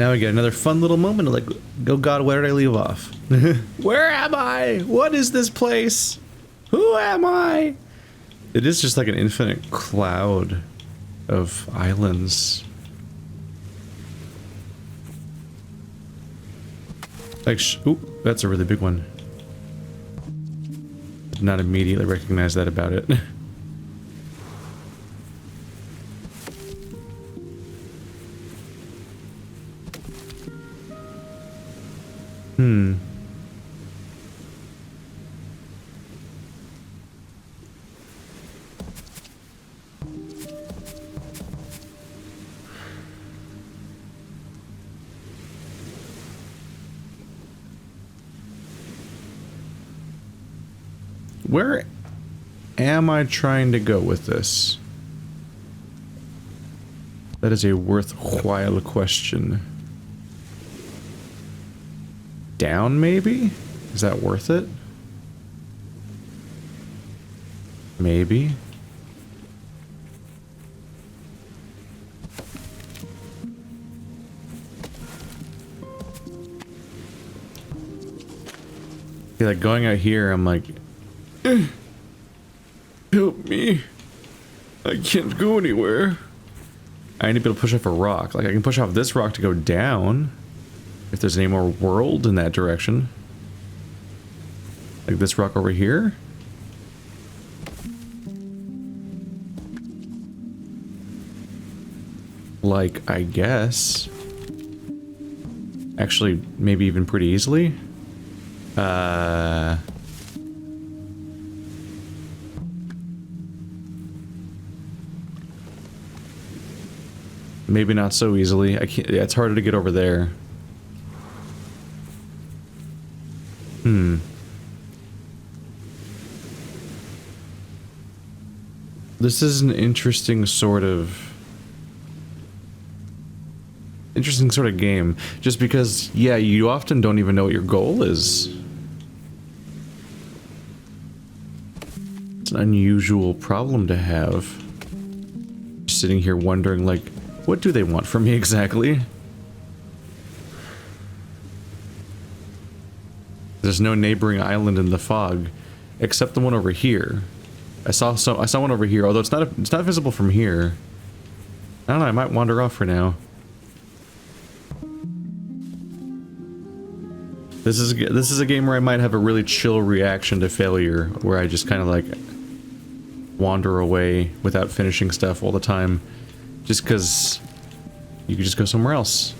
Now we get another fun little moment of like, oh God, where did I leave off? Where am I? What is this place? Who am I? It is just like an infinite cloud of islands. Like, oop, that's a really big one. Did not immediately recognize that about it. Where am I trying to go with this? That is a worthwhile question. Down, maybe? Is that worth it? Maybe. Yeah, like going out here, I'm like, help me. I can't go anywhere. I need to be able to push off a rock. Like, I can push off this rock to go down. If there's any more world in that direction. Like this rock over here. Like, I guess. Actually, maybe even pretty easily. Maybe not so easily. I can't. Yeah, it's harder to get over there. This is an interesting sort of game. Just because, yeah, you often don't even know what your goal is. It's an unusual problem to have. Just sitting here wondering, like, what do they want from me exactly? There's no neighboring island in the fog, except the one over here. I saw one over here, although it's not visible from here. I don't know, I might wander off for now. This is a game where I might have a really chill reaction to failure, where I just kind of like wander away without finishing stuff all the time, just because you could just go somewhere else.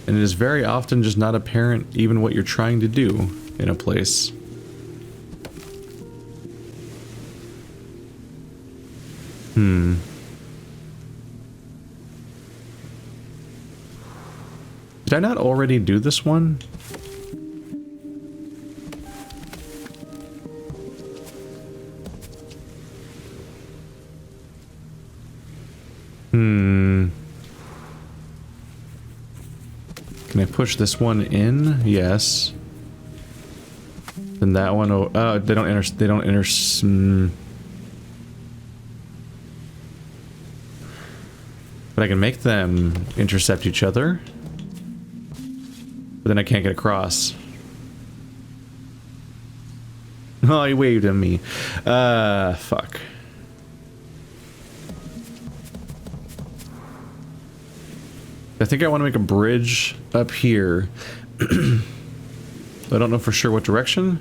And it is very often just not apparent even what you're trying to do in a place. Did I not already do this one? Can I push this one in? Yes. Then that one, oh, they don't enter, But I can make them intercept each other. But then I can't get across. Oh, he waved at me. Fuck. I think I want to make a bridge up here. I don't know for sure what direction.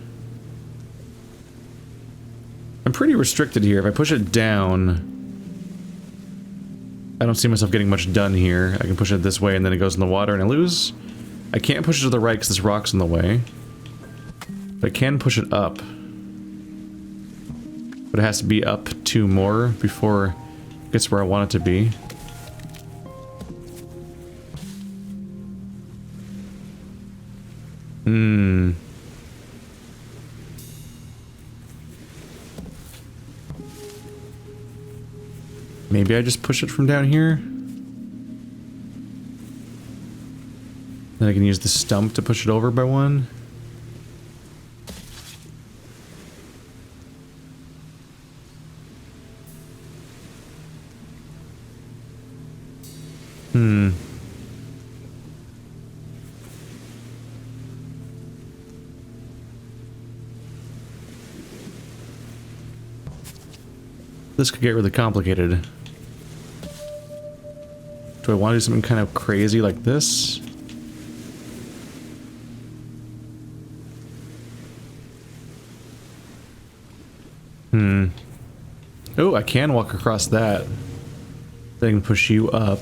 I'm pretty restricted here. If I push it down, I don't see myself getting much done here. I can push it this way and then it goes in the water and I lose. I can't push it to the right because this rock's in the way. But I can push it up. But it has to be up 2 more before it gets where I want it to be. Maybe I just push it from down here? Then I can use the stump to push it over by 1. this could get really complicated. Do I want to do something kind of crazy like this? Oh, I can walk across that. They can push you up.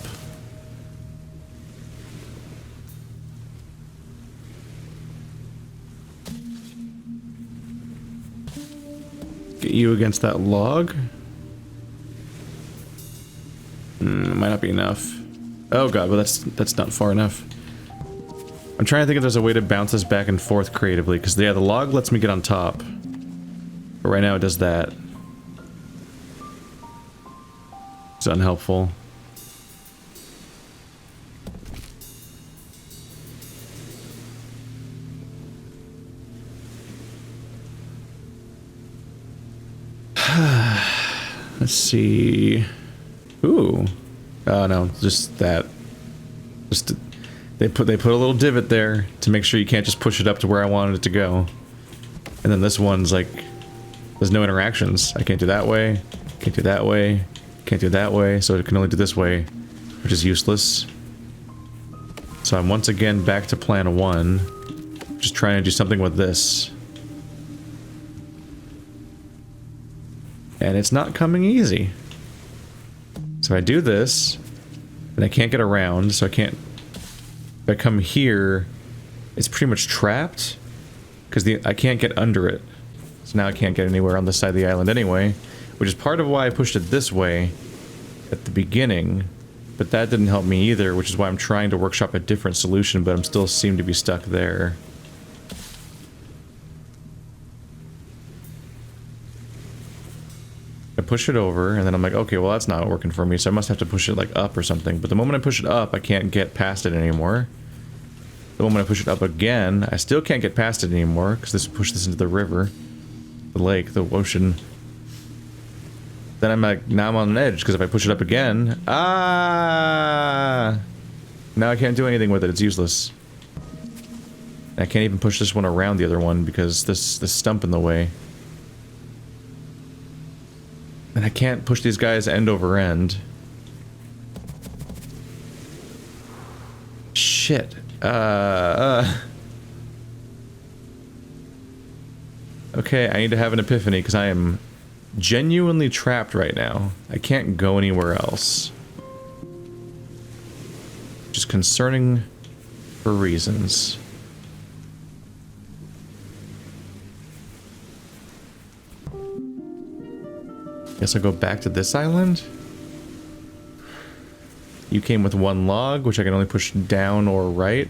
Get you against that log. Might not be enough. Oh god, well that's not far enough. I'm trying to think if there's a way to bounce this back and forth creatively, because yeah, the log lets me get on top. But right now it does that. It's unhelpful. Let's see. Ooh. Oh no, just that. Just they put a little divot there to make sure you can't just push it up to where I wanted it to go. And then this one's like, there's no interactions. I can't do that way. Can't do that way. Can't do that way, so it can only do this way, which is useless. So I'm once again back to plan 1. Just trying to do something with this. And it's not coming easy. So I do this, and I can't get around, so I can't... If I come here, it's pretty much trapped, because I can't get under it. So now I can't get anywhere on this side of the island anyway. Which is part of why I pushed it this way at the beginning, but that didn't help me either, which is why I'm trying to workshop a different solution, but I'm still seem to be stuck there. I push it over, and then I'm like, okay, well that's not working for me, so I must have to push it like up or something, but the moment I push it up, I can't get past it anymore. The moment I push it up again, I still can't get past it anymore, because this pushed this into the river, the lake, the ocean. Then I'm like, now I'm on an edge, because if I push it up again... Ah! Now I can't do anything with it, it's useless. I can't even push this one around the other one, because this stump in the way. And I can't push these guys end over end. Shit. Okay, I need to have an epiphany, because I am... genuinely trapped right now. I can't go anywhere else. Just concerning for reasons. Guess I'll go back to this island. You came with one log, which I can only push down or right.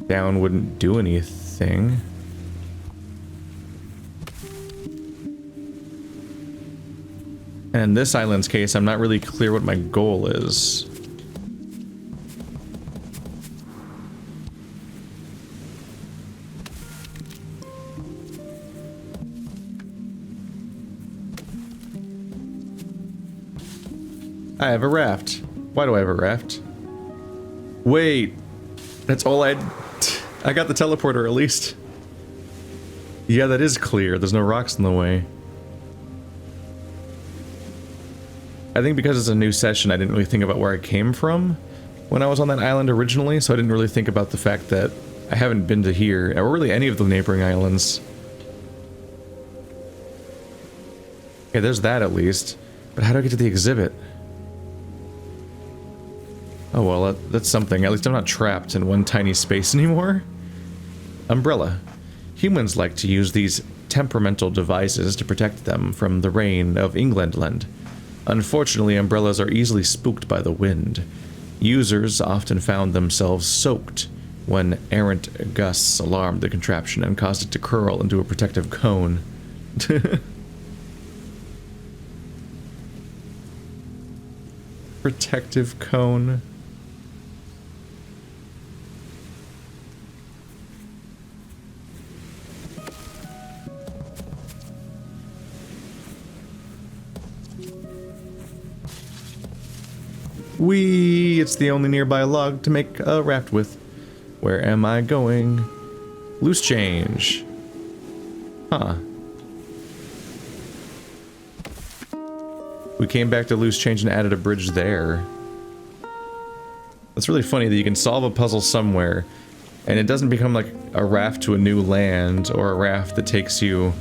Down wouldn't do anything. And in this island's case, I'm not really clear what my goal is. I have a raft. Why do I have a raft? Wait. That's all I got the teleporter at least. Yeah, that is clear. There's no rocks in the way. I think because it's a new session, I didn't really think about where I came from when I was on that island originally, so I didn't really think about the fact that I haven't been to here, or really any of the neighboring islands. Okay, there's that at least. But how do I get to the exhibit? Oh well, that's something. At least I'm not trapped in one tiny space anymore. Umbrella. Humans like to use these temperamental devices to protect them from the rain of Englandland. Unfortunately, umbrellas are easily spooked by the wind. Users often found themselves soaked when errant gusts alarmed the contraption and caused it to curl into a protective cone. Protective cone. Whee! It's the only nearby log to make a raft with. Where am I going? Loose change. Huh. We came back to Loose Change and added a bridge there. It's really funny that you can solve a puzzle somewhere, and it doesn't become like a raft to a new land, or a raft that takes you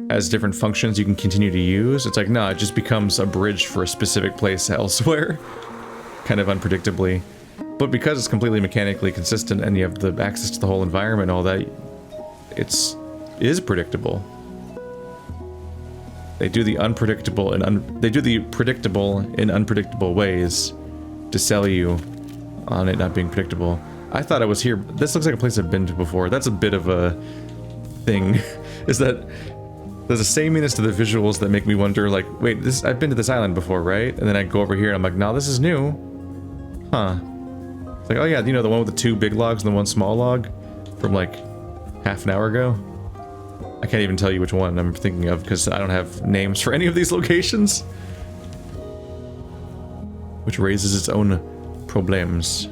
as different functions you can continue to use. It's like, no, it just becomes a bridge for a specific place elsewhere. Kind of unpredictably. But because it's completely mechanically consistent and you have the access to the whole environment and all that, is predictable. They do the unpredictable and they do the predictable in unpredictable ways to sell you on it not being predictable. I thought I was here. This looks like a place I've been to before. That's a bit of a thing. Is that there's a sameness to the visuals that make me wonder, like, wait, I've been to this island before, right? And then I go over here and I'm like, no, this is new. Huh. It's like, oh yeah, you know, the one with the 2 big logs and the 1 small log from like half an hour ago? I can't even tell you which one I'm thinking of because I don't have names for any of these locations. Which raises its own problems.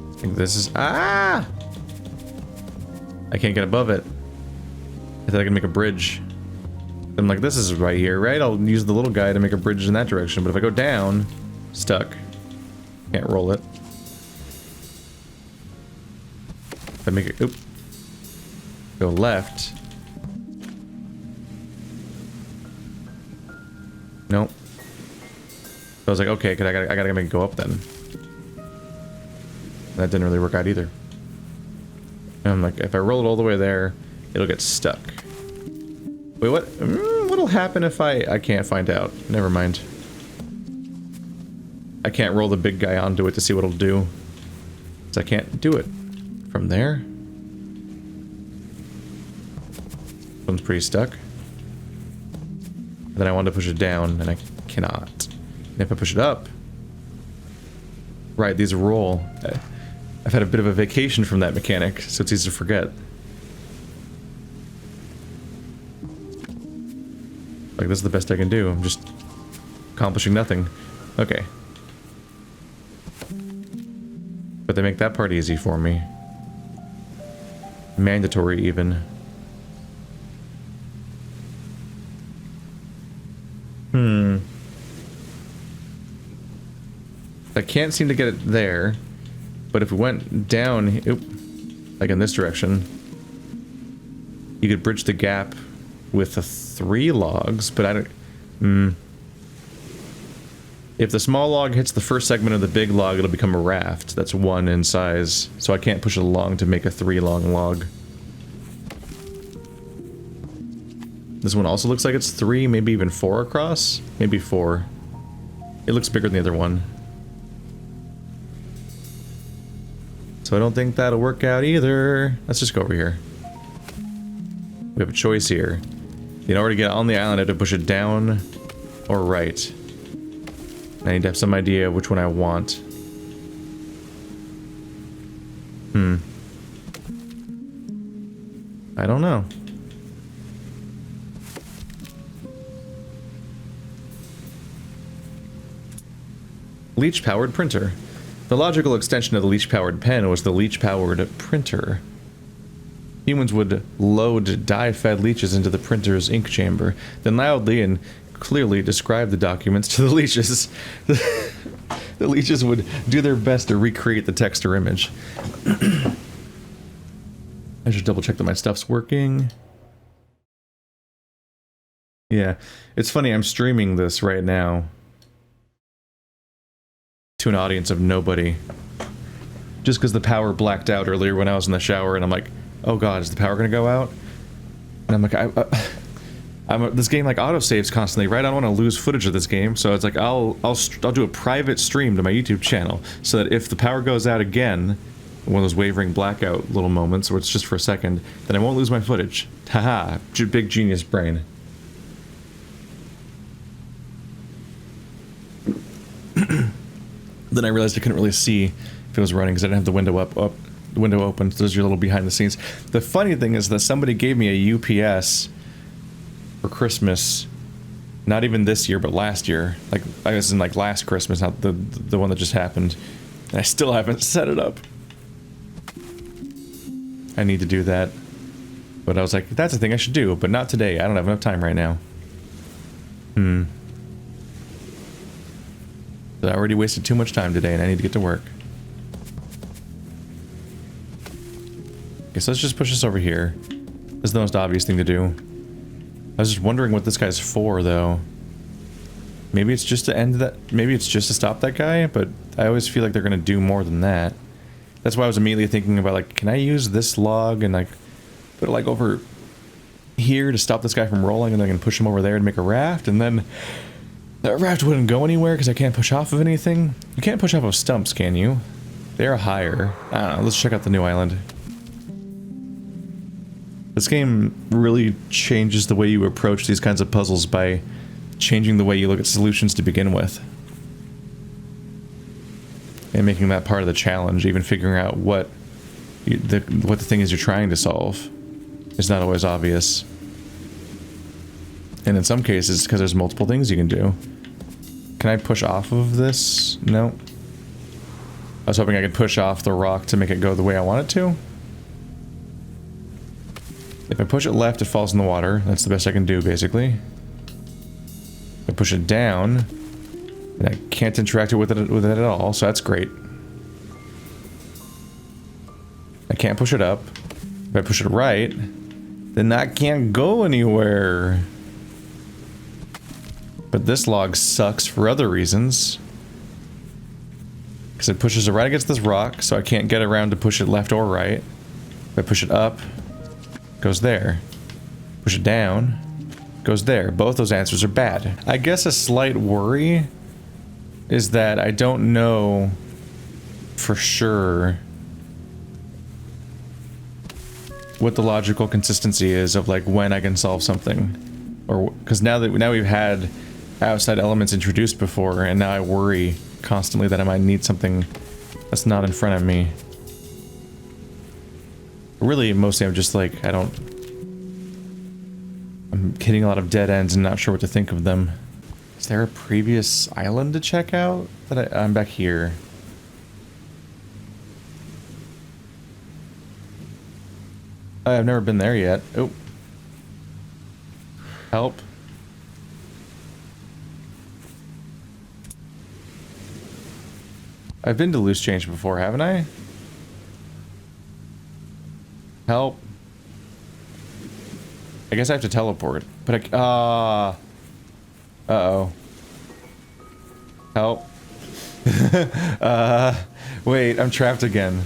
I think this is... Ah! I can't get above it. I thought I could make a bridge. I'm like, this is right here, right? I'll use the little guy to make a bridge in that direction, but if I go down, stuck. Can't roll it. If I make it, oop. Go left. Nope. I was like, okay, I gotta make it go up then. That didn't really work out either. And I'm like, if I roll it all the way there, it'll get stuck. Wait, what? What'll happen if I can't find out? Never mind. I can't roll the big guy onto it to see what it'll do. So I can't do it. From there? This one's pretty stuck. And then I wanted to push it down, and I cannot. And if I push it up... Right, these roll. I've had a bit of a vacation from that mechanic, so it's easy to forget. Like, this is the best I can do. I'm just accomplishing nothing. Okay. But they make that part easy for me. Mandatory, even. I can't seem to get it there. But if we went down... Oop, like in this direction... You could bridge the gap with the 3 logs, but I don't... If the small log hits the first segment of the big log, it'll become a raft. That's 1 in size. So I can't push it along to make a 3-long log. This one also looks like it's 3, maybe even 4 across? Maybe 4. It looks bigger than the other one. So I don't think that'll work out either. Let's just go over here. We have a choice here. In order to get on the island, I have to push it down or right. I need to have some idea of which one I want. I don't know. LEECH-powered printer. The logical extension of the LEECH-powered pen was the LEECH-powered printer. Humans would load dye-fed leeches into the printer's ink chamber, then loudly and clearly describe the documents to the leeches. The leeches would do their best to recreate the text or image. I should double check that my stuff's working. Yeah, it's funny, I'm streaming this right now to an audience of nobody. Just because the power blacked out earlier when I was in the shower, and I'm like, oh god, is the power gonna go out? And I'm like, this game like autosaves constantly, right? I don't want to lose footage of this game, so it's like I'll do a private stream to my YouTube channel, so that if the power goes out again, one of those wavering blackout little moments, where it's just for a second, then I won't lose my footage. Haha, big genius brain. Then I realized I couldn't really see if it was running because I didn't have the window the window open. So there's your little behind the scenes. The funny thing is that somebody gave me a UPS for Christmas. Not even this year, but last year. Like, I was in like last Christmas, not the one that just happened. And I still haven't set it up. I need to do that. But I was like, that's a thing I should do, but not today. I don't have enough time right now. I already wasted too much time today and I need to get to work. Okay, so let's just push this over here. This is the most obvious thing to do. I was just wondering what this guy's for, though. Maybe it's just to end that. Maybe it's just to stop that guy, but I always feel like they're gonna do more than that. That's why I was immediately thinking about, like, can I use this log and, like, put it, like, over here to stop this guy from rolling, and then I can push him over there to make a raft, and then that raft wouldn't go anywhere because I can't push off of anything. You can't push off of stumps, can you? They're higher. I don't know, let's check out the new island. This game really changes the way you approach these kinds of puzzles by changing the way you look at solutions to begin with. And making that part of the challenge, even figuring out what the thing is you're trying to solve is not always obvious. And in some cases, because there's multiple things you can do. Can I push off of this? No. I was hoping I could push off the rock to make it go the way I want it to. If I push it left, it falls in the water. That's the best I can do, basically. If I push it down, and I can't interact with it at all, so that's great. I can't push it up. If I push it right, then I can't go anywhere. But this log sucks for other reasons. Because it pushes it right against this rock, so I can't get around to push it left or right. If I push it up, it goes there. Push it down, goes there. Both those answers are bad. I guess a slight worry is that I don't know for sure what the logical consistency is of, like, when I can solve something. Or because now we've had outside elements introduced before, and now I worry constantly that I might need something that's not in front of me. Really, mostly I'm just like, I'm hitting a lot of dead ends and not sure what to think of them. Is there a previous island to check out? I'm back here. I've never been there yet. Oh. Help. I've been to Loose Change before, haven't I? Help. I guess I have to teleport, but uh-oh. Help. Wait, I'm trapped again.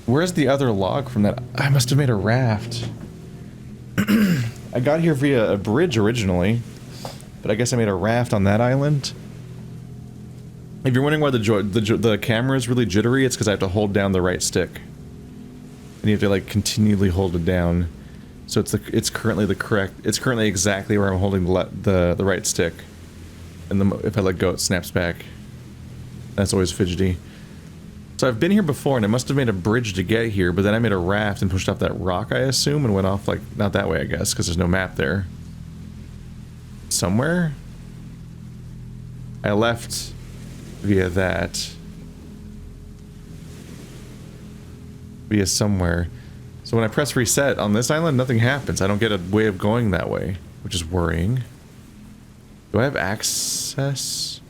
Where's the other log from that? I must have made a raft. I got here via a bridge originally, but I guess I made a raft on that island. If you're wondering why the camera is really jittery, it's because I have to hold down the right stick. And you have to, like, continually hold it down. So it's currently exactly where I'm holding the right stick. And if I let go, it snaps back. That's always fidgety. So I've been here before, and I must have made a bridge to get here, but then I made a raft and pushed off that rock, I assume, and went off, like, not that way, I guess, because there's no map there. Somewhere? I left via that. Via somewhere. So when I press reset on this island, nothing happens. I don't get a way of going that way, which is worrying. Do I have access?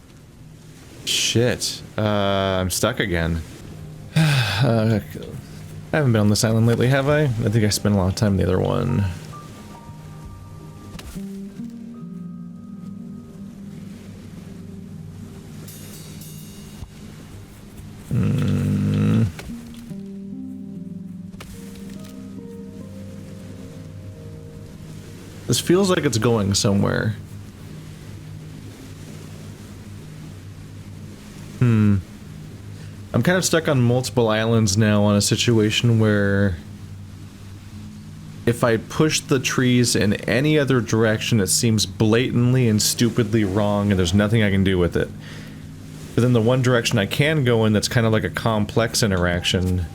Shit. I'm stuck again. I haven't been on this island lately, have I? I think I spent a lot of time in the other one. This feels like it's going somewhere. I'm kind of stuck on multiple islands now on a situation where if I push the trees in any other direction, it seems blatantly and stupidly wrong and there's nothing I can do with it. But then the one direction I can go in that's kind of like a complex interaction,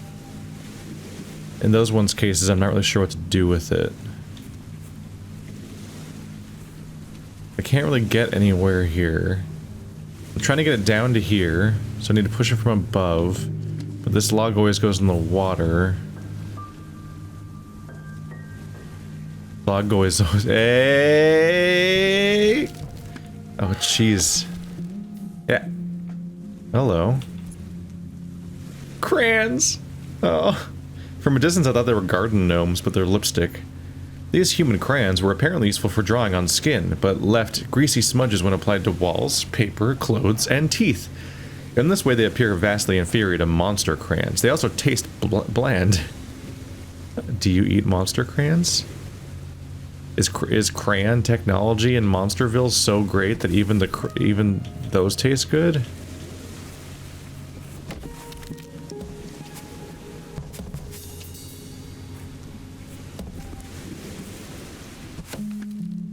in those ones cases, I'm not really sure what to do with it. I can't really get anywhere here. I'm trying to get it down to here, so I need to push it from above. But this log always goes in the water. Log always... Hey! Oh, jeez. Yeah. Hello. Crayons! Oh. From a distance I thought they were garden gnomes, but they're lipstick. These human crayons were apparently useful for drawing on skin, but left greasy smudges when applied to walls, paper, clothes, and teeth. In this way they appear vastly inferior to monster crayons. They also taste bland. Do you eat monster crayons? Is crayon technology in Monsterville so great that even those taste good?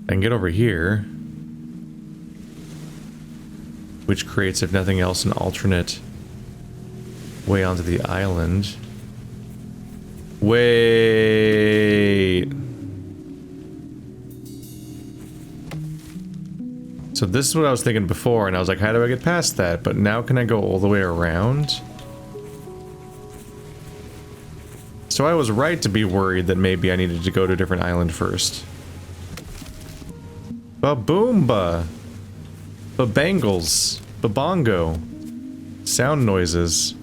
I can get over here, which creates, if nothing else, an alternate way onto the island. Wait. So this is what I was thinking before, and I was like, how do I get past that? But now can I go all the way around? So I was right to be worried that maybe I needed to go to a different island first. Ba-boomba! Ba-bangles! Ba-bongo! Sound noises.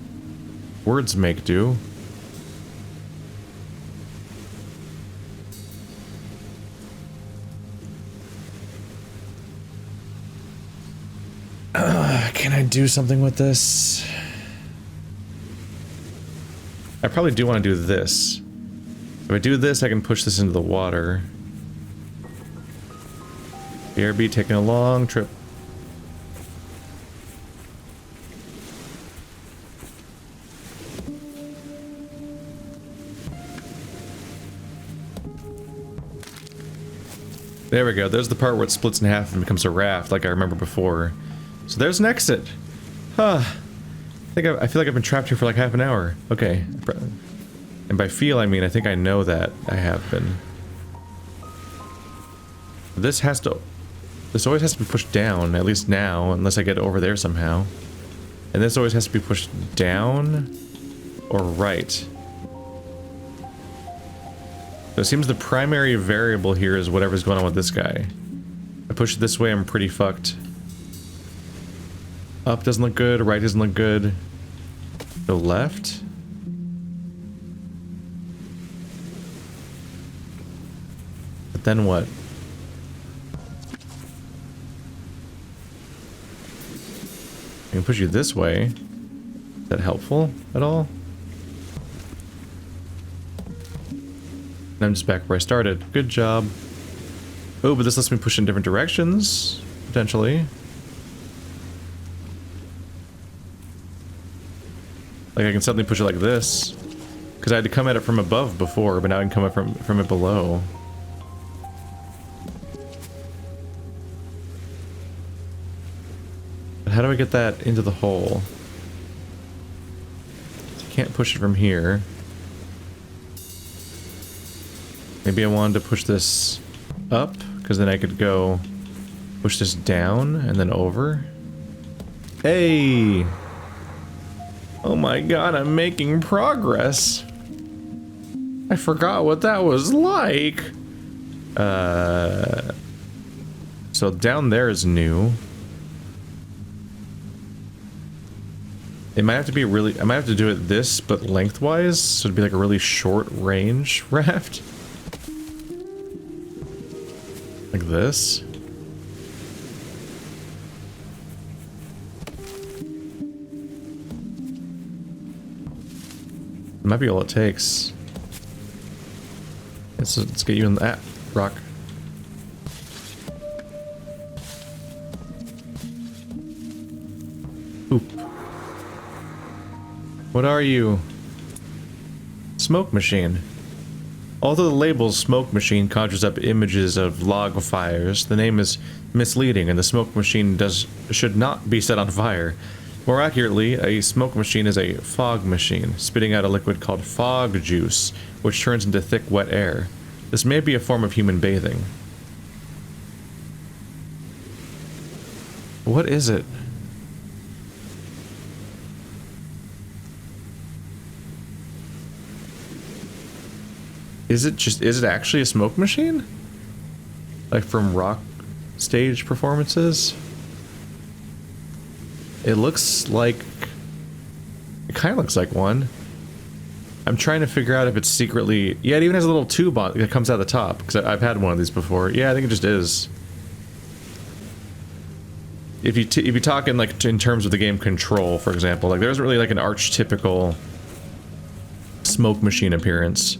Words make do. Can I do something with this? I probably do want to do this. If I do this, I can push this into the water. BRB taking a long trip. There we go. There's the part where it splits in half and becomes a raft, like I remember before. So there's an exit. Huh. I feel like I've been trapped here for like half an hour. Okay. And by feel, I mean I think I know that I have been. This always has to be pushed down, at least now, unless I get over there somehow. And this always has to be pushed down or right. So it seems the primary variable here is whatever's going on with this guy. I push it this way, I'm pretty fucked. Up doesn't look good, right doesn't look good. Go left. But then what? I can push you this way. Is that helpful at all? And I'm just back where I started. Good job. Oh, but this lets me push in different directions, potentially. Like I can suddenly push it like this. Because I had to come at it from above before, but now I can come at from it below. But how do I get that into the hole? So I can't push it from here. Maybe I wanted to push this up, because then I could go push this down and then over. Hey! Oh my god, I'm making progress. I forgot what that was like. So down there is new. It might have to be really, I might have to do it this, but lengthwise, so it'd be like a really short range raft. Like this. Might be all it takes. Let's get you in that rock. Oop. What are you? Smoke machine. Although the label smoke machine conjures up images of log fires, the name is misleading and the smoke machine should not be set on fire. More accurately, a smoke machine is a fog machine, spitting out a liquid called fog juice, which turns into thick, wet air. This may be a form of human bathing. What is it? Is it actually a smoke machine? Like from rock stage performances? It looks like... It kind of looks like one. I'm trying to figure out if it's secretly... Yeah, it even has a little tube on that comes out the top, because I've had one of these before. Yeah, I think it just is. If you talk in like in terms of the game control, for example, like there isn't really like an archetypical smoke machine appearance.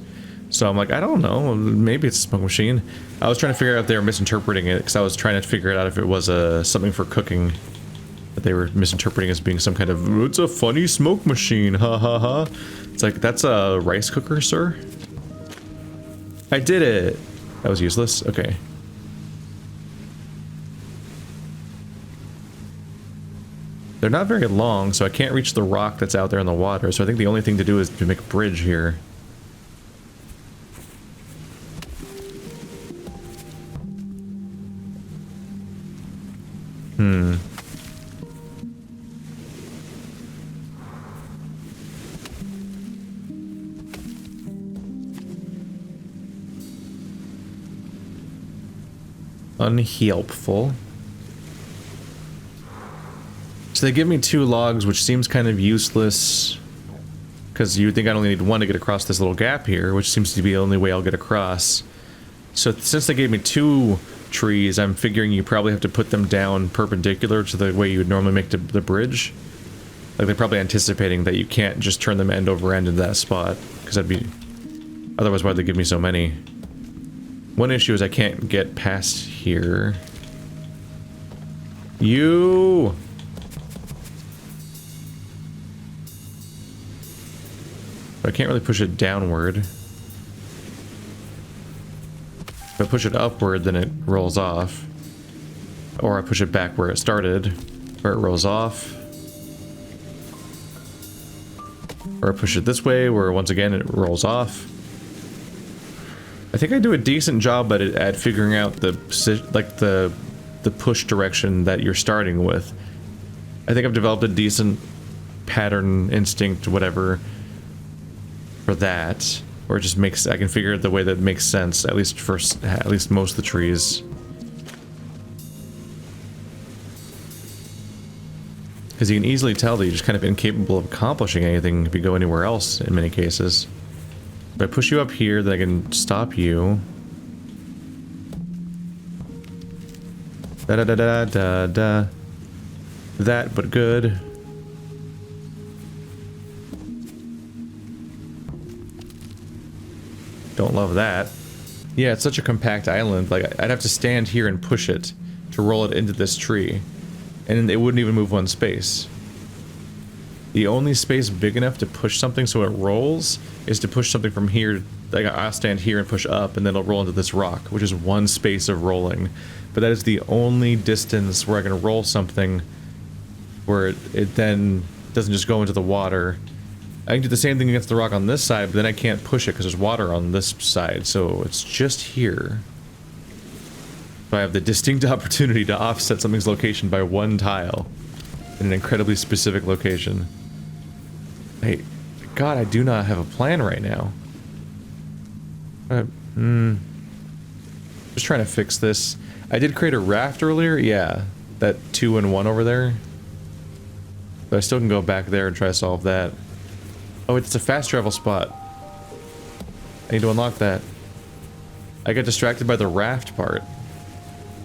So I'm like, I don't know, maybe it's a smoke machine. I was trying to figure out if they were misinterpreting it, because I was trying to figure it out if it was something for cooking that they were misinterpreting as being some kind of, it's a funny smoke machine, ha ha ha. It's like, that's a rice cooker, sir? I did it! That was useless? Okay. They're not very long, so I can't reach the rock that's out there in the water, so I think the only thing to do is to make a bridge here. Unhelpful. So they give me 2 logs, which seems kind of useless, because you would think I only need 1 to get across this little gap here, which seems to be the only way I'll get across. So since they gave me 2 trees, I'm figuring you probably have to put them down perpendicular to the way you would normally make the bridge. Like they're probably anticipating that you can't just turn them end over end into that spot, because that'd be... Otherwise, why'd they give me so many? One issue is I can't get past here. You... I can't really push it downward. If I push it upward, then it rolls off. Or I push it back where it started, where it rolls off. Or I push it this way, where once again it rolls off. I think I do a decent job at figuring out the push direction that you're starting with. I think I've developed a decent pattern, instinct, whatever, for that. Or it just makes, I can figure it the way that makes sense, at least for most of the trees. Because you can easily tell that you're just kind of incapable of accomplishing anything if you go anywhere else in many cases. If I push you up here, then I can stop you. Da-da-da-da-da-da. That, but good. Don't love that. Yeah, it's such a compact island, like, I'd have to stand here and push it to roll it into this tree. And it wouldn't even move 1 space. The only space big enough to push something so it rolls is to push something from here. Like, I'll stand here and push up, and then it'll roll into this rock, which is 1 space of rolling. But that is the only distance where I can roll something where it then doesn't just go into the water. I can do the same thing against the rock on this side, but then I can't push it because there's water on this side, so it's just here. So I have the distinct opportunity to offset something's location by 1 tile in an incredibly specific location. Hey, God, I do not have a plan right now. Just trying to fix this. I did create a raft earlier, yeah. That 2 and 1 over there. But I still can go back there and try to solve that. Oh, it's a fast travel spot. I need to unlock that. I got distracted by the raft part.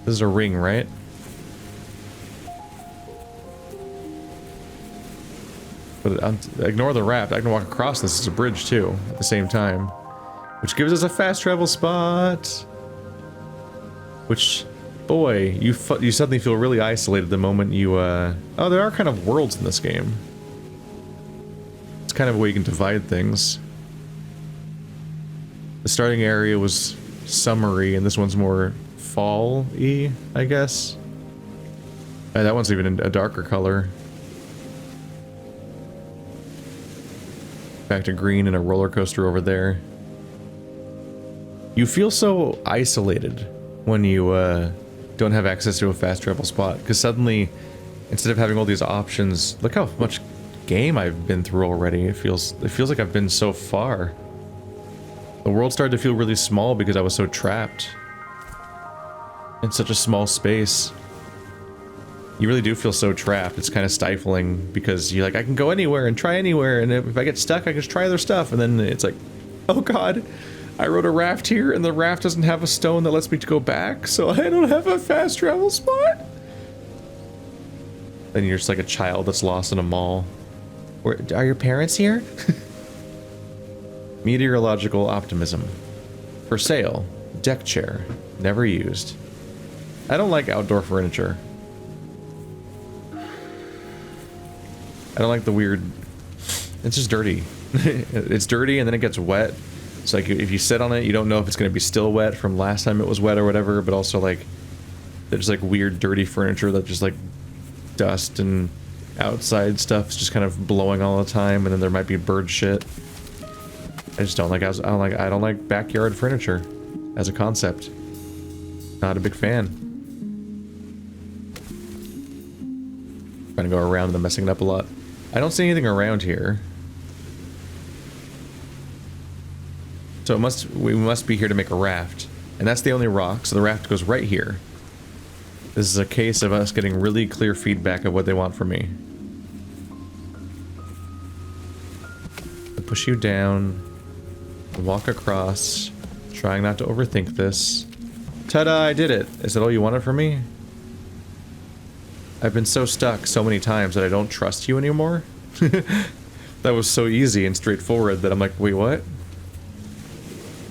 This is a ring, right? But ignore the raft. I can walk across this as a bridge too, at the same time. Which gives us a fast travel spot. Which, boy, you suddenly feel really isolated the moment you, Oh, there are kind of worlds in this game. It's kind of a way you can divide things. The starting area was summery, and this one's more fall-y, I guess. That one's even a darker color. Back to green and a roller coaster over there. You feel so isolated when you don't have access to a fast travel spot, because suddenly, instead of having all these options, look how much game I've been through already. It feels like I've been so far. The world started to feel really small because I was so trapped in such a small space. You really do feel so trapped. It's kind of stifling because you're like, I can go anywhere and try anywhere, and if I get stuck, I can just try other stuff. And then it's like, oh god, I rode a raft here, and the raft doesn't have a stone that lets me go back, so I don't have a fast travel spot. Then you're just like a child that's lost in a mall. Are your parents here? Meteorological Optimism. For sale. Deck chair. Never used. I don't like outdoor furniture. I don't like the weird... It's just dirty. It's dirty and then it gets wet. So like if you sit on it, you don't know if it's going to be still wet from last time it was wet or whatever, but also like there's like weird dirty furniture that just like dust and outside stuff is just kind of blowing all the time, and then there might be bird shit. I just don't like I don't like backyard furniture as a concept. Not a big fan. Trying to go around and I'm messing it up a lot. I don't see anything around here. So we must be here to make a raft. And that's the only rock, so the raft goes right here. This is a case of us getting really clear feedback of what they want from me. I push you down, walk across, trying not to overthink this. Ta-da, I did it! Is that all you wanted from me? I've been so stuck so many times that I don't trust you anymore. That was so easy and straightforward that I'm like, wait, what?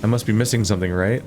I must be missing something, right?